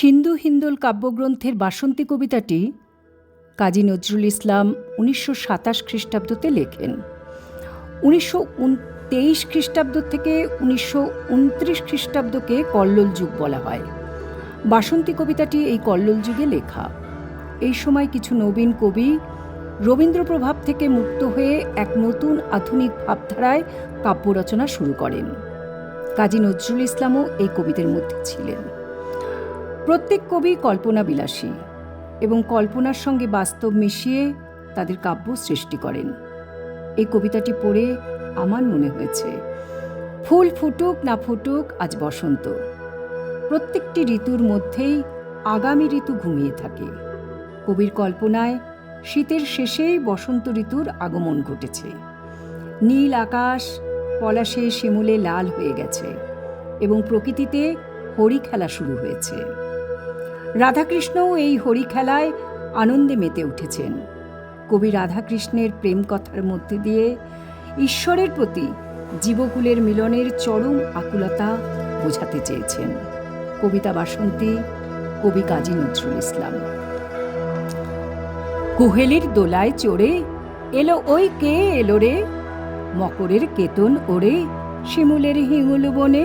সিন্ধু হিন্দোল কাব্যগ্রন্থের বাসন্তী কবিতাটি কাজী নজরুল ইসলাম ১৯২৭ খ্রিস্টাব্দতে লেখেন। ১৯২৩ খ্রিস্টাব্দ থেকে ১৯২৯ খ্রিস্টাব্দকে কল্লোল যুগ বলা হয়। বাসন্তী কবিতাটি এই কল্লোল যুগে লেখা। এই সময় কিছু নবীন কবি রবীন্দ্র প্রভাব থেকে মুক্ত হয়ে এক নতুন আধুনিক ভাবধারায় কাব্য রচনা শুরু করেন। কাজী নজরুল ইসলামও এই কবিদের মধ্যে ছিলেন। প্রত্যেক কবি কল্পনা বিলাসী এবং কল্পনার সঙ্গে বাস্তব মিশিয়ে তাদের কাব্য সৃষ্টি করেন। এই কবিতাটি পড়ে আমার মনে হয়েছে, ফুল ফুটুক না ফুটুক আজ বসন্ত। প্রত্যেকটি ঋতুর মধ্যেই আগামী ঋতু ঘুমিয়ে থাকে। কবির কল্পনায় শীতের শেষেই বসন্ত ঋতুর আগমন ঘটেছে। নীল আকাশ পলাশে শিমুলে লাল হয়ে গেছে এবং প্রকৃতিতে হরি খেলা শুরু হয়েছে। রাধাকৃষ্ণও এই হরি খেলায় আনন্দে মেতে উঠেছেন। কবি রাধাকৃষ্ণের প্রেম কথার মধ্যে দিয়ে ঈশ্বরের প্রতি জীবকুলের মিলনের চরম আকুলতা বোঝাতে চেয়েছেন। কবিতা বাসন্তী, কবি কাজী নজরুল ইসলাম। কুহেলির দোলায় চড়ে এলো ওই কে এলো রে, মকরের কেতন ওড়ে শিমুলের হিঙুল বনে,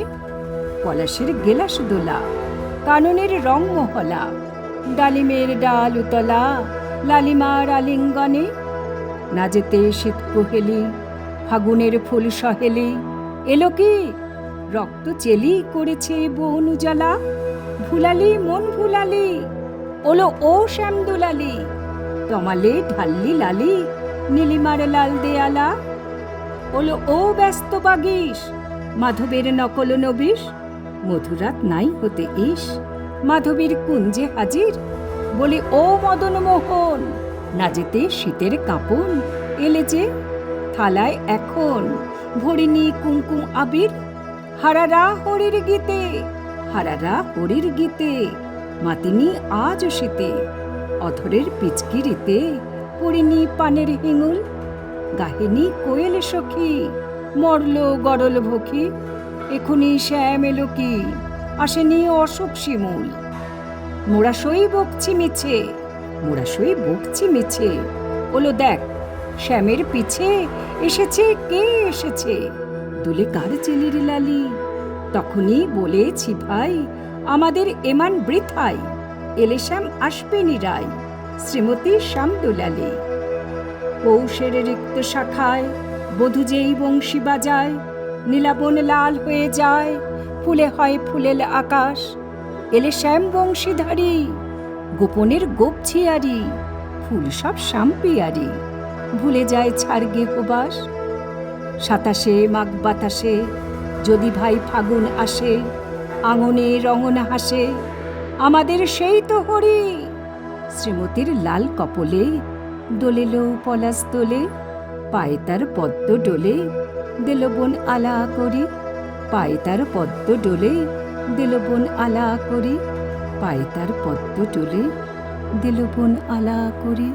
পলাশের গেলাস দোলা কাননের রং মহলা, ডালিমের ডাল উতলা লালিমার আলিঙ্গনে, না যেতে শীত কুহেলি ফাগুনের ফুল সহেলি, এলো কি রক্ত চেলি করেছে বন উজালা, ভুলালি মন ভুলালি ওলো ও শ্যাম দুলালি, তমালে ঢাল্লি লালি নীলিমার লাল দেয়ালা, ওলো ও ব্যস্ত বাগিস মাধবের নকল নবিশ, মধুরাত নাই হতে ইস মাধবীর কুঞ্জে হাজির, বলি ও মদন মোহন না যেতে শীতের কাঁপন, এলে যে থালায় এখন ভরিনি কুমকুম আবির, হারারা হরির গীতে হারারা হরির গীতে মাতিনি আজ শীতে, অধরের পিচকিরিতে পড়িনি পানের হিঙুল, গাহিনী কোয়েল সখী মরল গরল ভখি, এখুনি শ্যাম এলো কি আসেনি অশোক শিমুল, মোরা সই বকছি মিছে মোরা সই বকছি মিছে, ওলো দেখ শ্যামের পিছে এসেছে কে এসেছে, দুলে কার চেলির লালি, তখনই বলেছি ভাই আমাদের এমান বৃথাই, এলে শ্যাম আসবে নিরাই শ্রীমতী শ্যাম দুলালি, পৌষের রিক্ত শাখায় বধূ যেই বংশী বাজায়, নীলাবন লাল হয়ে যায় ফুলে হয় ফুলেল আকাশ, এলে শ্যাম বংশীধারী গোপনের গোপ ছিয়ারি, ফুল সব শ্যামপিয়ারি ভুলে যায় ছাড় গেহবাস, সাতাশে মাঘ বাতাসে যদি ভাই ফাগুন আসে, আঙনে রঙন হাসে আমাদের সেই তো হরি, শ্রীমতীর লাল কপলে দোলেল পলাশ দোলে, পায়ে তার পদ্ম ডোলে দিল বোন আলা করি, পায়ে তার পদ্ম ডোলে দিল বোন আলা করি, পায়ে তার পদ্ম ডোলে দিল বোন আলা করি।